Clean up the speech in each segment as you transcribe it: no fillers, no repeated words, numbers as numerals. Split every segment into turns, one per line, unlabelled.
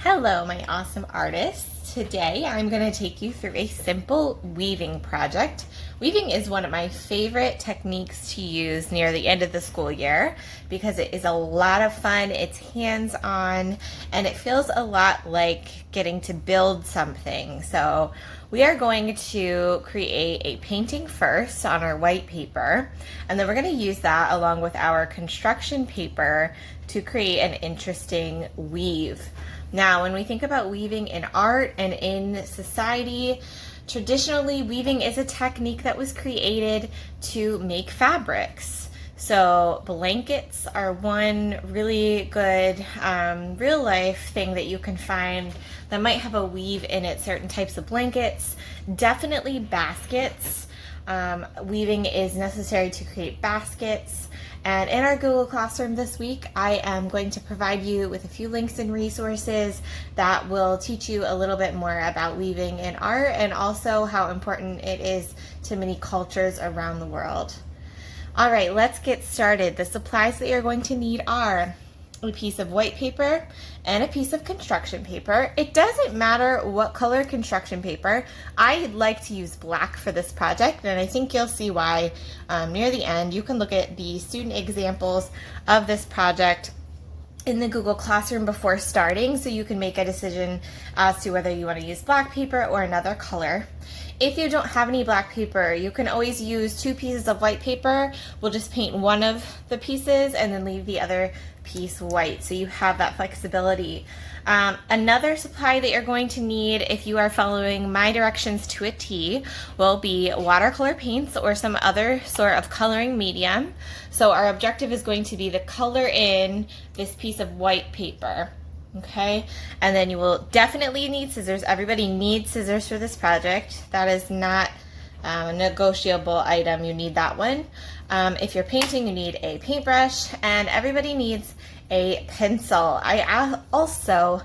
Hello, my awesome artists. Today I'm going to take you through a simple weaving project. Weaving is one of my favorite techniques to use near the end of the school year because it is a lot of fun, it's hands-on, and it feels a lot like getting to build something. So we are going to create a painting first on our white paper, and then we're going to use that along with our construction paper to create an interesting weave. Now, when we think about weaving in art and in society, traditionally weaving is a technique that was created to make fabrics. So blankets are one really good real life thing that you can find that might have a weave in it, certain types of blankets. Definitely baskets. Weaving is necessary to create baskets. And in our Google Classroom this week, I am going to provide you with a few links and resources that will teach you a little bit more about weaving in art and also how important it is to many cultures around the world. All right, let's get started. The supplies that you're going to need are a piece of white paper and a piece of construction paper. It doesn't matter what color construction paper. I like to use black for this project, and I think you'll see why near the end. You can look at the student examples of this project in the Google Classroom before starting, so you can make a decision as to whether you want to use black paper or another color. If you don't have any black paper, you can always use two pieces of white paper. We'll just paint one of the pieces and then leave the other piece white, so you have that flexibility. Another supply that you're going to need if you are following my directions to a T will be watercolor paints or some other sort of coloring medium. So our objective is going to be to color in this piece of white paper. Okay, and then you will definitely need scissors. Everybody needs scissors for this project. That is not a negotiable item. You need that one. If you're painting, you need a paintbrush, and everybody needs a pencil. I also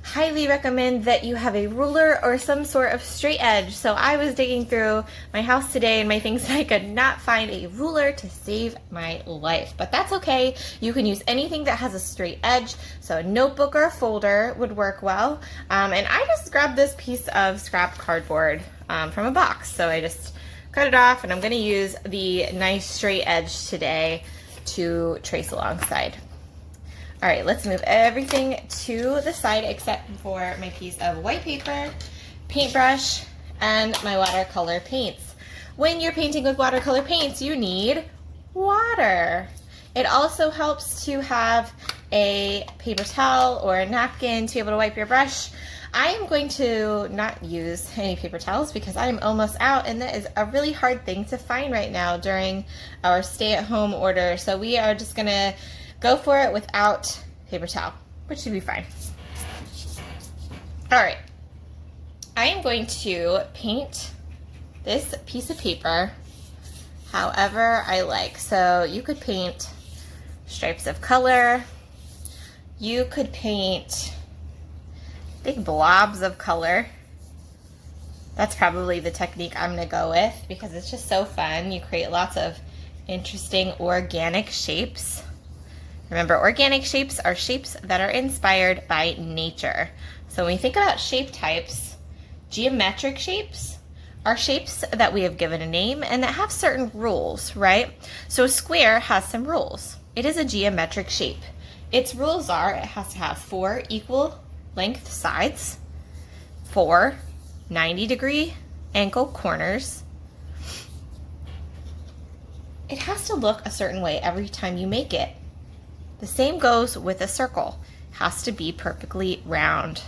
highly recommend that you have a ruler or some sort of straight edge. So I was digging through my house today and my things, and I could not find a ruler to save my life, but that's okay. You can use anything that has a straight edge. So a notebook or a folder would work well. And I just grabbed this piece of scrap cardboard from a box. So I just cut it off, and I'm going to use the nice straight edge today to trace alongside. All right, let's move everything to the side except for my piece of white paper, paintbrush, and my watercolor paints. When you're painting with watercolor paints, you need water. It also helps to have a paper towel or a napkin to be able to wipe your brush. I am going to not use any paper towels because I'm almost out, and that is a really hard thing to find right now during our stay-at-home order. So we are just gonna go for it without paper towel, which should be fine. All right, I am going to paint this piece of paper however I like. So you could paint stripes of color, you could paint big blobs of color. That's probably the technique I'm gonna go with because it's just so fun. You create lots of interesting organic shapes. Remember, organic shapes are shapes that are inspired by nature. So when we think about shape types, geometric shapes are shapes that we have given a name and that have certain rules, right? So a square has some rules. It is a geometric shape. Its rules are it has to have 4 equal length sides, 4 90-degree angle corners. It has to look a certain way every time you make it. The same goes with a circle. It has to be perfectly round.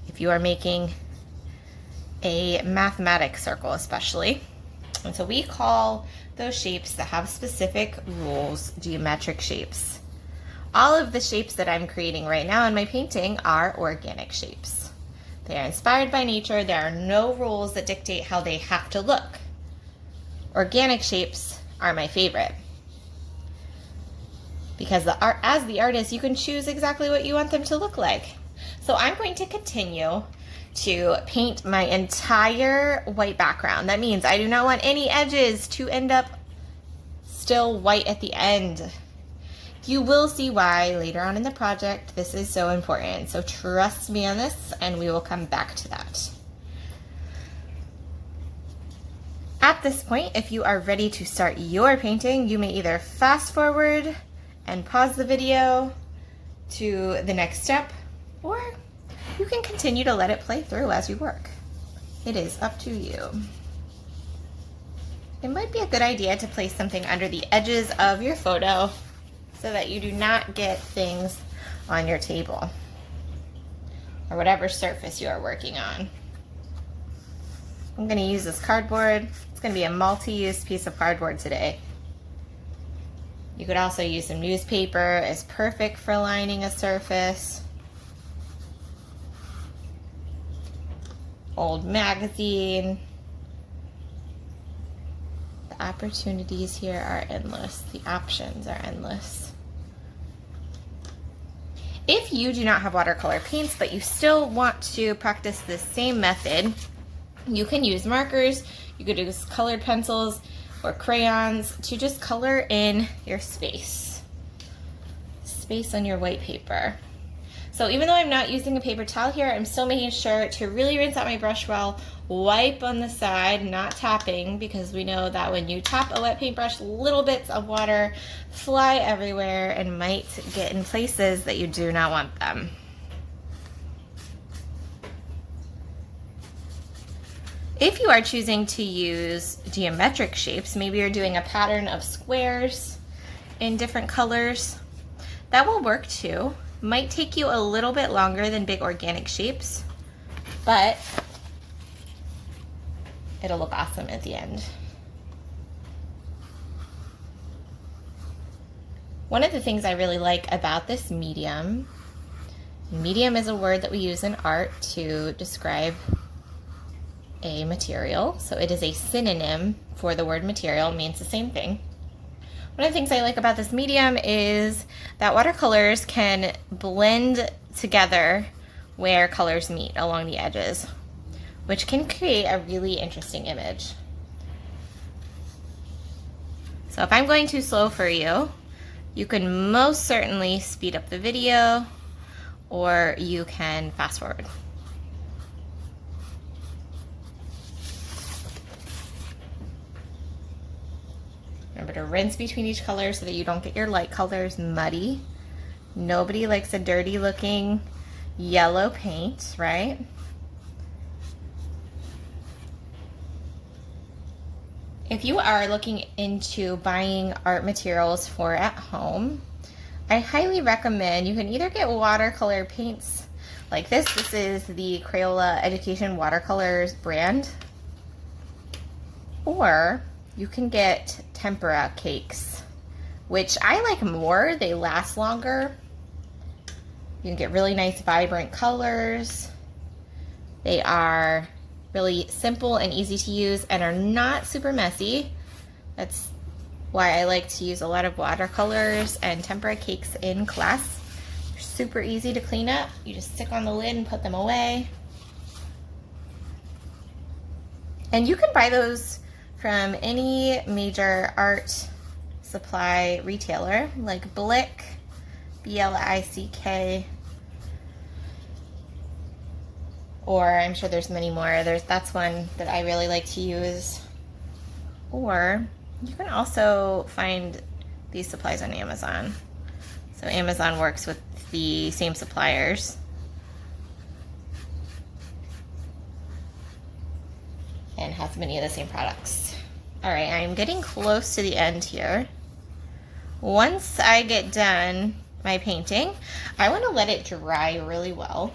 If you are making a mathematics circle especially. And so we call those shapes that have specific rules geometric shapes. All of the shapes that I'm creating right now in my painting are organic shapes. They are inspired by nature. There are no rules that dictate how they have to look. Organic shapes are my favorite because as the artist, you can choose exactly what you want them to look like. So I'm going to continue to paint my entire white background. That means I do not want any edges to end up still white at the end. You will see why later on in the project this is so important. So trust me on this, and we will come back to that. At this point, if you are ready to start your painting, you may either fast forward and pause the video to the next step, or you can continue to let it play through as you work. It is up to you. It might be a good idea to place something under the edges of your photo so that you do not get things on your table or whatever surface you are working on. I'm going to use this cardboard. It's going to be a multi-use piece of cardboard today. You could also use some newspaper. It's perfect for lining a surface. Old magazine. The opportunities here are endless. The options are endless. If you do not have watercolor paints, but you still want to practice the same method, you can use markers, you could use colored pencils or crayons to just color in your space on your white paper. So even though I'm not using a paper towel here, I'm still making sure to really rinse out my brush well, wipe on the side, not tapping, because we know that when you tap a wet paintbrush, little bits of water fly everywhere and might get in places that you do not want them. If you are choosing to use geometric shapes, maybe you're doing a pattern of squares in different colors, that will work too. Might take you a little bit longer than big organic shapes, but it'll look awesome at the end. One of the things I really like about this medium is a word that we use in art to describe a material. So it is a synonym for the word material, means the same thing. One of the things I like about this medium is that watercolors can blend together where colors meet along the edges, which can create a really interesting image. So if I'm going too slow for you, you can most certainly speed up the video, or you can fast forward. Remember to rinse between each color so that you don't get your light colors muddy. Nobody likes a dirty looking yellow paint, right? If you are looking into buying art materials for at home, I highly recommend you can either get watercolor paints like this. This is the Crayola Education Watercolors brand, or you can get tempera cakes, which I like more. They last longer. You can get really nice vibrant colors. They are really simple and easy to use and are not super messy. That's why I like to use a lot of watercolors and tempera cakes in class. They're super easy to clean up. You just stick on the lid and put them away. And you can buy those from any major art supply retailer like Blick, B-L-I-C-K, or I'm sure there's many more. That's one that I really like to use. Or you can also find these supplies on Amazon. So Amazon works with the same suppliers. And has many of the same products. All right, I'm getting close to the end here. Once I get done my painting, I want to let it dry really well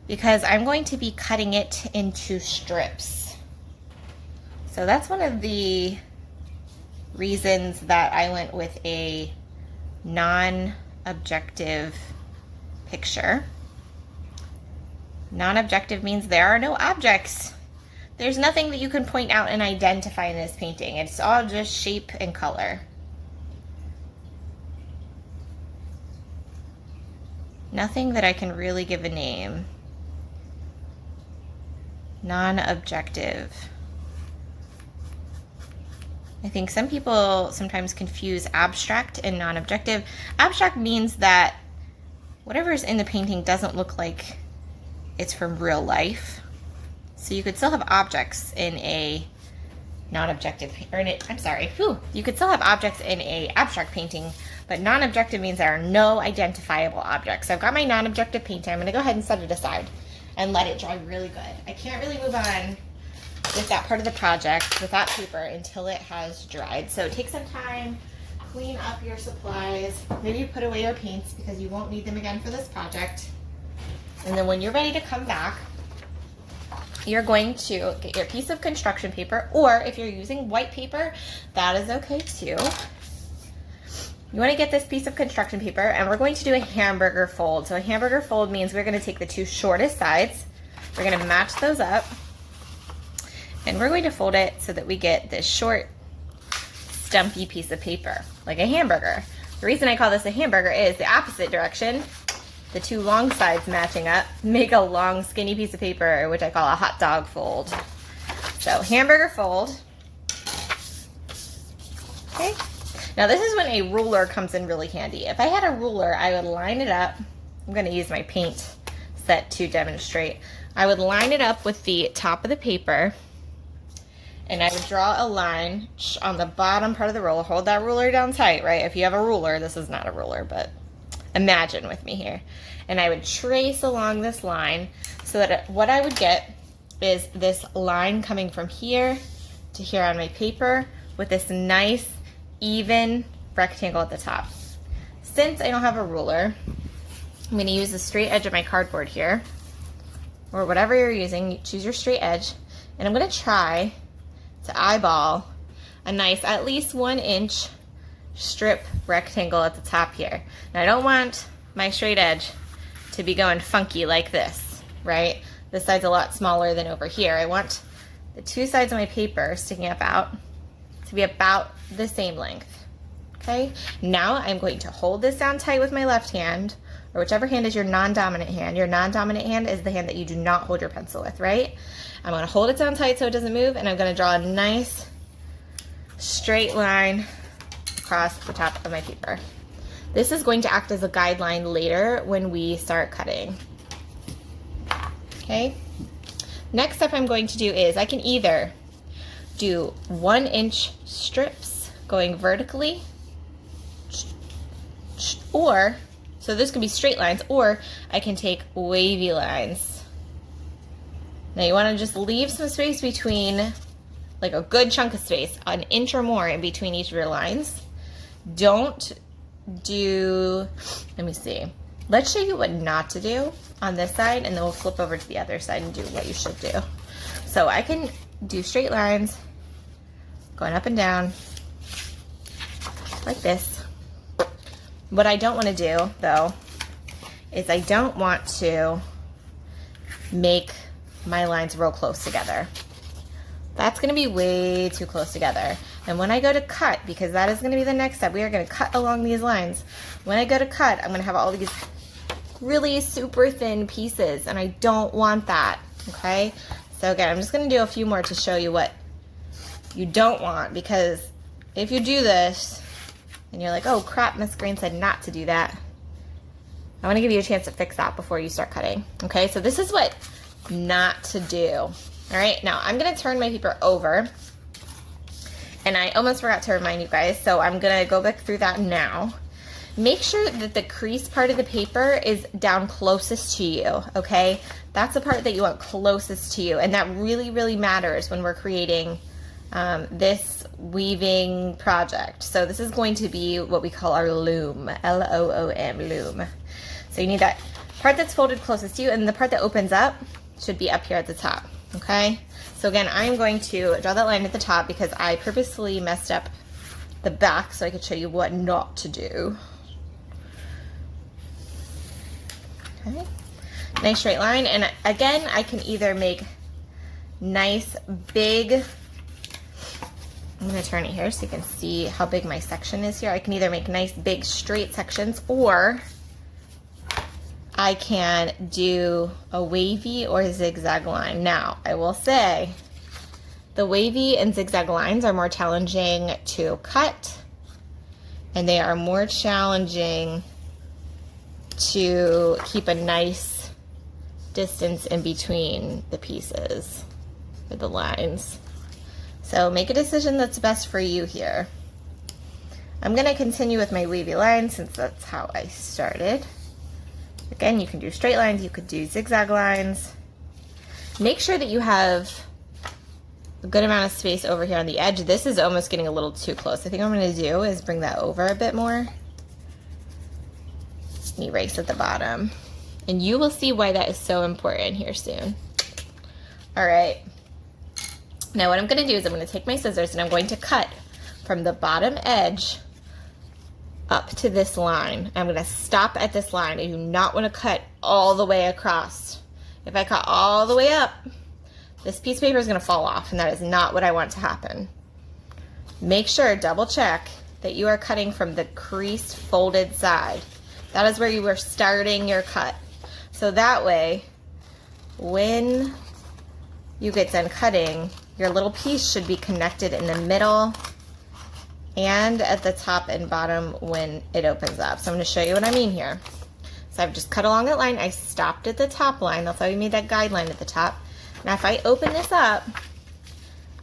because I'm going to be cutting it into strips. So that's one of the reasons that I went with a non-objective picture. Non-objective means there are no objects. There's nothing that you can point out and identify in this painting. It's all just shape and color. Nothing that I can really give a name. Non-objective. I think some people sometimes confuse abstract and non-objective. Abstract means that whatever's in the painting doesn't look like it's from real life. So you could still have objects in a non-objective, you could still have objects in a abstract painting, but non-objective means there are no identifiable objects. So I've got my non-objective painting. I'm gonna go ahead and set it aside and let it dry really good. I can't really move on with that part of the project, with that paper, until it has dried. So take some time, clean up your supplies, maybe put away your paints because you won't need them again for this project. And then when you're ready to come back, you're going to get your piece of construction paper, or if you're using white paper, that is okay too. You want to get this piece of construction paper, and we're going to do a hamburger fold. So a hamburger fold means we're going to take the two shortest sides, we're going to match those up, and we're going to fold it so that we get this short, stumpy piece of paper, like a hamburger. The reason I call this a hamburger is the opposite direction. The two long sides matching up make a long, skinny piece of paper, which I call a hot dog fold. So hamburger fold. Okay. Now this is when a ruler comes in really handy. If I had a ruler, I would line it up. I'm going to use my paint set to demonstrate. I would line it up with the top of the paper, and I would draw a line on the bottom part of the ruler. Hold that ruler down tight, right? If you have a ruler, this is not a ruler, but imagine with me here. And I would trace along this line so that what I would get is this line coming from here to here on my paper with this nice, even rectangle at the top. Since I don't have a ruler, I'm going to use the straight edge of my cardboard here, or whatever you're using. Choose your straight edge, and I'm going to try to eyeball a nice, at least 1 inch strip rectangle at the top here. Now I don't want my straight edge to be going funky like this, right? This side's a lot smaller than over here. I want the two sides of my paper sticking up out to be about the same length. Okay, now I'm going to hold this down tight with my left hand, or whichever hand is your non-dominant hand. Your non-dominant hand is the hand that you do not hold your pencil with, right? I'm going to hold it down tight so it doesn't move, and I'm going to draw a nice straight line across the top of my paper. This is going to act as a guideline later when we start cutting. Okay. Next step I'm going to do is I can either do 1 inch strips going vertically, or, so this can be straight lines, or I can take wavy lines. Now you want to just leave some space between, like a good chunk of space, 1 inch or more in between each of your lines. Don't do, let me see. Let's show you what not to do on this side, and then we'll flip over to the other side and do what you should do. So I can do straight lines going up and down like this. What I don't want to do, though, is I don't want to make my lines real close together. That's going to be way too close together. And when I go to cut, because that is going to be the next step, we are going to cut along these lines. When I go to cut, I'm going to have all these really super thin pieces, and I don't want that, okay? So again, I'm just going to do a few more to show you what you don't want, because if you do this and you're like, oh crap, Miss Green said not to do that, I want to give you a chance to fix that before you start cutting. Okay, so this is what not to do. All right, now I'm going to turn my paper over, and I almost forgot to remind you guys, so I'm going to go back through that now. Make sure that the crease part of the paper is down closest to you, okay? That's the part that you want closest to you, and that really, really matters when we're creating this weaving project. So this is going to be what we call our loom, L-O-O-M, loom. So you need that part that's folded closest to you, and the part that opens up should be up here at the top, okay? So again, I'm going to draw that line at the top because I purposefully messed up the back so I could show you what not to do. Okay, nice straight line, and again, I can either make nice big, I'm going to turn it here so you can see how big my section is here. I can either make nice big straight sections, or I can do a wavy or zigzag line. Now, I will say The wavy and zigzag lines are more challenging to cut, and they are more challenging to keep a nice distance in between the pieces or the lines. So make a decision that's best for you here. I'm gonna continue with my wavy lines since that's how I started. Again, you can do straight lines, you could do zigzag lines. Make sure that you have a good amount of space over here on the edge. This is almost getting a little too close. I think what I'm gonna do is bring that over a bit more and erase at the bottom. And you will see why that is so important here soon. All right, now what I'm gonna do is I'm gonna take my scissors and I'm going to cut from the bottom edge up to this line. I'm gonna stop at this line. I do not wanna cut all the way across. If I cut all the way up, this piece of paper is gonna fall off, and that is not what I want to happen. Make sure, double check, that you are cutting from the creased, folded side. That is where you are starting your cut. So that way, when you get done cutting, your little piece should be connected in the middle and at the top and bottom when it opens up. So I'm gonna show you what I mean here. So I've just cut along that line. I stopped at the top line. That's why we made that guideline at the top. Now if I open this up,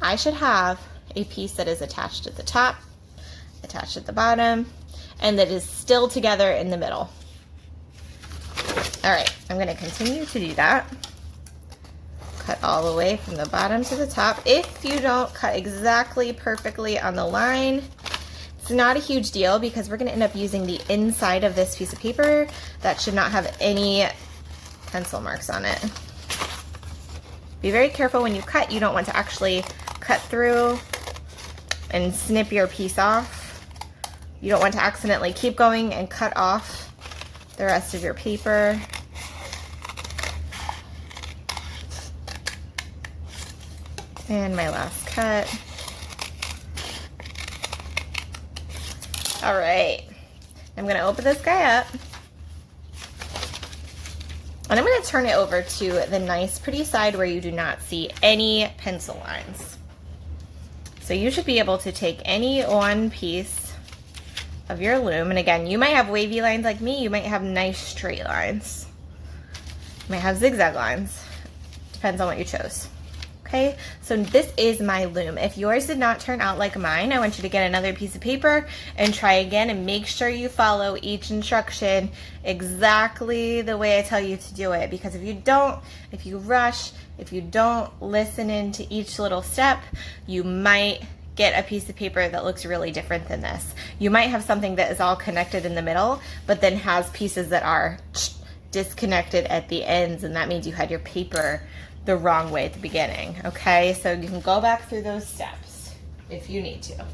I should have a piece that is attached at the top, attached at the bottom, and that is still together in the middle. All right, I'm gonna continue to do that. Cut all the way from the bottom to the top. If you don't cut exactly perfectly on the line, it's not a huge deal because we're gonna end up using the inside of this piece of paper that should not have any pencil marks on it. Be very careful when you cut. You don't want to actually cut through and snip your piece off. You don't want to accidentally keep going and cut off the rest of your paper. And my last cut. All right, I'm gonna open this guy up. And I'm gonna turn it over to the nice, pretty side where you do not see any pencil lines. So you should be able to take any one piece of your loom, and again, you might have wavy lines like me, you might have nice straight lines. You might have zigzag lines, depends on what you chose. Okay, so this is my loom. If yours did not turn out like mine, I want you to get another piece of paper and try again, and make sure you follow each instruction exactly the way I tell you to do it, because if you don't, if you rush, if you don't listen into each little step, you might get a piece of paper that looks really different than this. You might have something that is all connected in the middle, but then has pieces that are disconnected at the ends, and that means you had your paper the wrong way at the beginning. Okay, so you can go back through those steps if you need to.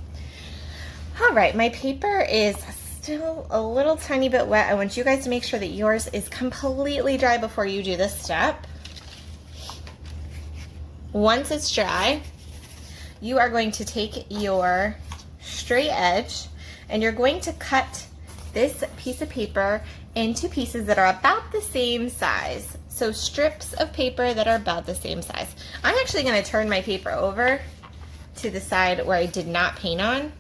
All right, my paper is still a little tiny bit wet. I want you guys to make sure that yours is completely dry before you do this step. Once it's dry, you are going to take your straight edge and you're going to cut this piece of paper into pieces that are about the same size. So strips of paper that are about the same size. I'm actually gonna turn my paper over to the side where I did not paint on,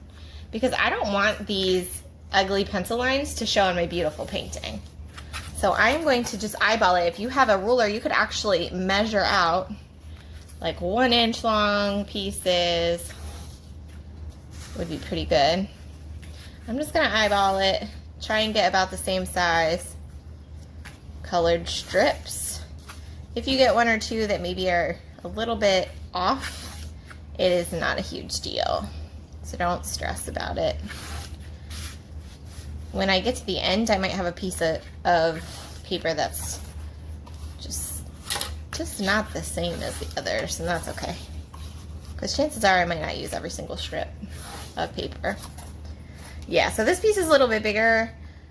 because I don't want these ugly pencil lines to show on my beautiful painting. So I'm going to just eyeball it. If you have a ruler, you could actually measure out like 1 inch long pieces would be pretty good. I'm just gonna eyeball it, try and get about the same size colored strips. If you get 1 or 2 that maybe are a little bit off, it is not a huge deal. So don't stress about it. When I get to the end, I might have a piece of paper that's just not the same as the others, and that's okay. Because chances are I might not use every single strip of paper. Yeah, so this piece is a little bit bigger.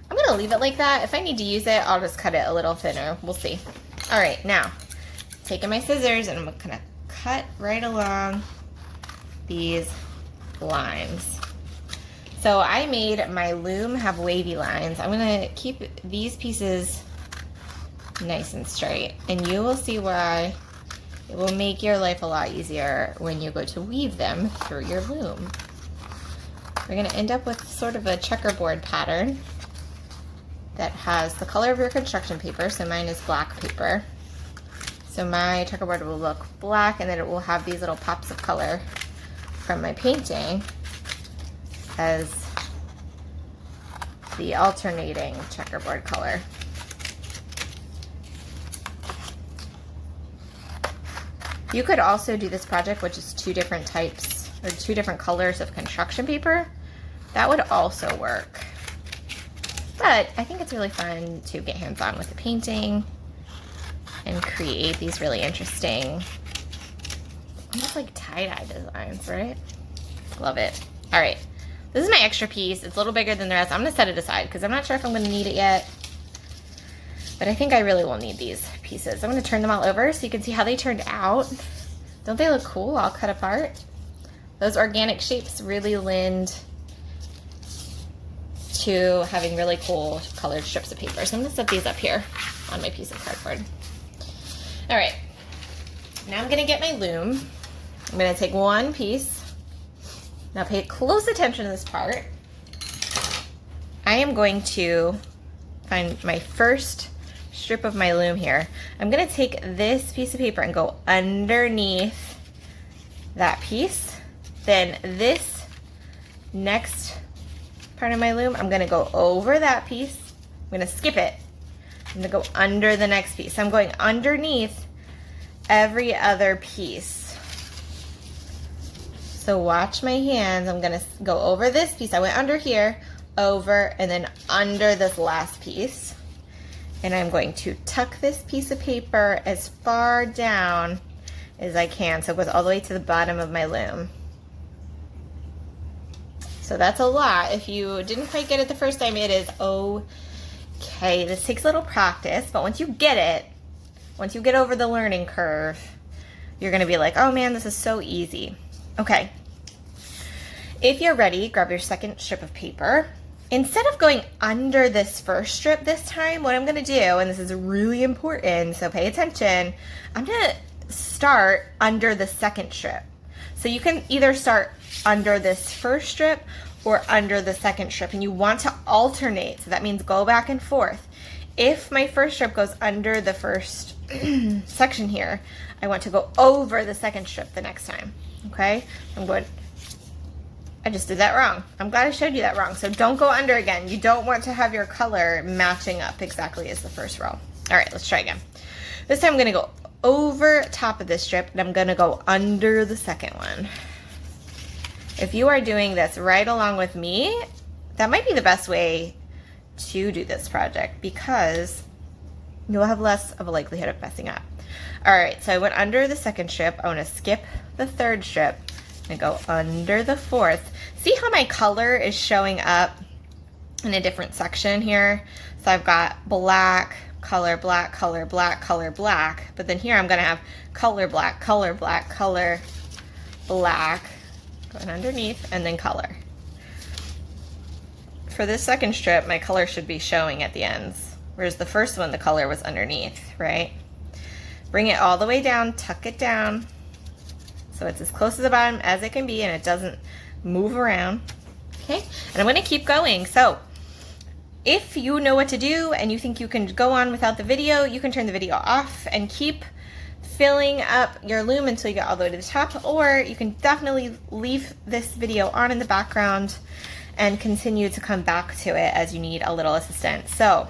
I'm gonna leave it like that. If I need to use it, I'll just cut it a little thinner. We'll see. All right, now, taking my scissors and I'm gonna cut right along these lines. So I made my loom have wavy lines. I'm gonna keep these pieces nice and straight, and you will see why It will make your life a lot easier when you go to weave them through your loom. We're going to end up with sort of a checkerboard pattern that has the color of your construction paper. So mine is black paper. So my checkerboard will look black, and then it will have these little pops of color from my painting as the alternating checkerboard color. You could also do this project with just 2 different types or 2 different colors of construction paper. That would also work. But I think it's really fun to get hands-on with the painting and create these really interesting, almost like tie-dye designs, right? Love it. All right, this is my extra piece. It's a little bigger than the rest. I'm gonna set it aside because I'm not sure if I'm gonna need it yet. But I think I really will need these pieces. I'm gonna turn them all over so you can see how they turned out. Don't they look cool, all cut apart? Those organic shapes really lend to having really cool colored strips of paper. So I'm gonna set these up here on my piece of cardboard. All right, now I'm gonna get my loom. I'm gonna take one piece. Now pay close attention to this part. I am going to find my first strip of my loom here. I'm gonna take this piece of paper and go underneath that piece. Then this next part of my loom, I'm gonna go over that piece. I'm gonna skip it. I'm gonna go under the next piece. I'm going underneath every other piece. So watch my hands. I'm gonna go over this piece. I went under here, over, and then under this last piece. And I'm going to tuck this piece of paper as far down as I can, so it goes all the way to the bottom of my loom. So that's a lot. If you didn't quite get it the first time, it is okay. This takes a little practice, but once you get it, once you get over the learning curve, you're gonna be like, oh man, this is so easy. Okay, if you're ready, grab your second strip of paper. Instead of going under this first strip this time, what I'm gonna do, and this is really important, so pay attention, I'm gonna start under the second strip. So you can either start under this first strip or under the second strip, and you want to alternate, so that means go back and forth. If my first strip goes under the first section here, I want to go over the second strip the next time, okay? I just did that wrong. I'm glad I showed you that wrong. So don't go under again. You don't want to have your color matching up exactly as the first row. All right, let's try again. This time I'm gonna go over top of this strip, and I'm gonna go under the second one. If you are doing this right along with me, that might be the best way to do this project because you'll have less of a likelihood of messing up. All right, so I went under the second strip. I wanna skip the third strip and go under the fourth. See how my color is showing up in a different section here? So I've got black, color, black, color, black, color, black. But then here I'm gonna have color, black, color, black, color, black, going underneath, and then color. For this second strip, my color should be showing at the ends, whereas the first one, the color was underneath, right? Bring it all the way down, tuck it down, so it's as close to the bottom as it can be and it doesn't move around, okay? And I'm gonna keep going. So if you know what to do and you think you can go on without the video, you can turn the video off and keep filling up your loom until you get all the way to the top, or you can definitely leave this video on in the background and continue to come back to it as you need a little assistance. So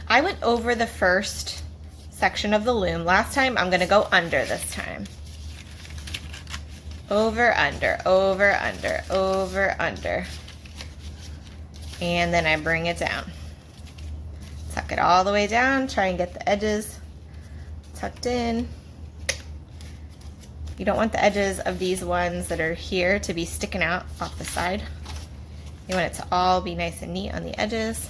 I went over the first section of the loom last time. I'm gonna go under this time. Over, under, over, under, over, under. And then I bring it down. Tuck it all the way down, try and get the edges tucked in. You don't want the edges of these ones that are here to be sticking out off the side. You want it to all be nice and neat on the edges.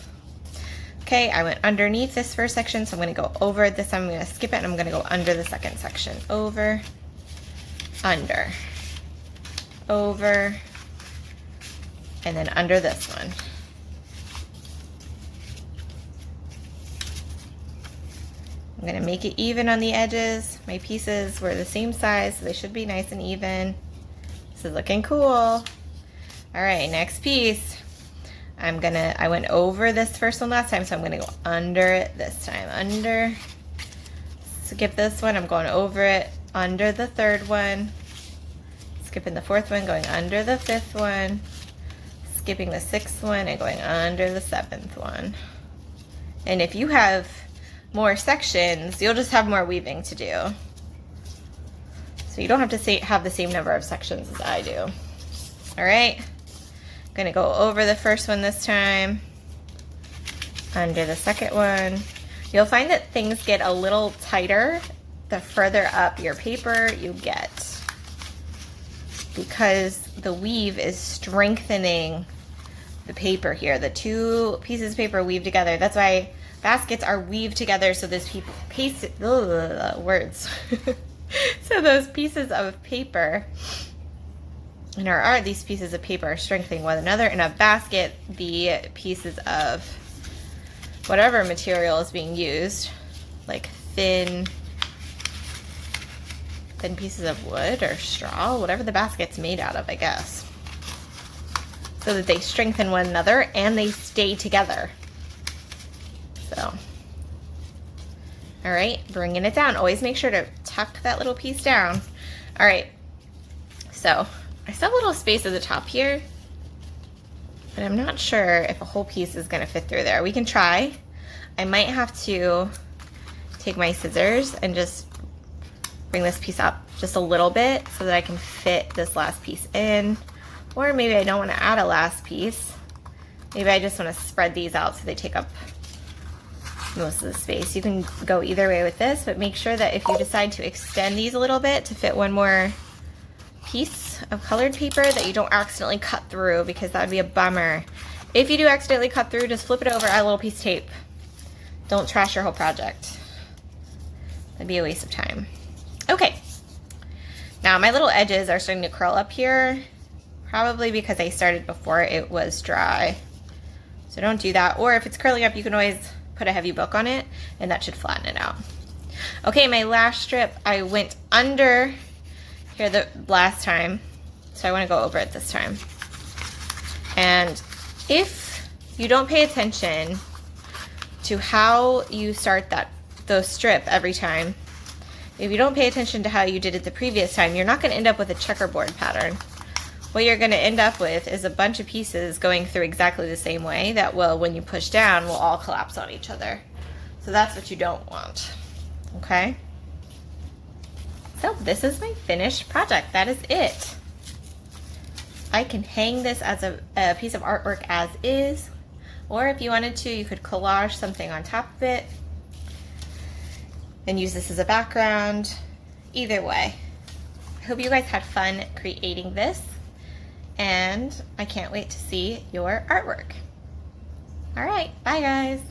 Okay, I went underneath this first section, so I'm gonna go over. This time I'm gonna skip it and I'm gonna go under the second section. Over, under, over, and then under this one. I'm gonna make it even on the edges. My pieces were the same size, so they should be nice and even. This is looking cool. All right, next piece. I went over this first one last time, so I'm gonna go under it this time. Under, skip this one, I'm going over it, under the third one, skipping the fourth one, going under the fifth one, skipping the sixth one, and going under the seventh one. And if you have more sections, you'll just have more weaving to do. So you don't have to have the same number of sections as I do. All right, I'm gonna go over the first one this time, under the second one. You'll find that things get a little tighter the further up your paper you get, because the weave is strengthening the paper here. The two pieces of paper weave together. That's why baskets are weaved together, so this so those pieces of paper in our art, these pieces of paper are strengthening one another. In a basket, the pieces of whatever material is being used, like thin pieces of wood or straw, whatever the basket's made out of, I guess, so that they strengthen one another and they stay together. So, all right, bringing it down. Always make sure to tuck that little piece down. All right, so I still have a little space at the top here, but I'm not sure if a whole piece is gonna fit through there. We can try. I might have to take my scissors and just bring this piece up just a little bit so that I can fit this last piece in. Or maybe I don't want to add a last piece. Maybe I just want to spread these out so they take up most of the space. You can go either way with this, but make sure that if you decide to extend these a little bit to fit one more piece of colored paper, that you don't accidentally cut through, because that would be a bummer. If you do accidentally cut through, just flip it over, add a little piece of tape. Don't trash your whole project. That'd be a waste of time. Okay, now my little edges are starting to curl up here, probably because I started before it was dry. So don't do that. Or if it's curling up, you can always put a heavy book on it and that should flatten it out. Okay, my last strip, I went under here the last time, so I want to go over it this time. And if you don't pay attention to how you start those strip every time, if you don't pay attention to how you did it the previous time, you're not going to end up with a checkerboard pattern. What you're going to end up with is a bunch of pieces going through exactly the same way that will, when you push down, will all collapse on each other. So that's what you don't want. Okay? So this is my finished project. That is it. I can hang this as a piece of artwork as is, or if you wanted to, you could collage something on top of it and use this as a background. Either way, I hope you guys had fun creating this, and I can't wait to see your artwork. All right, bye guys.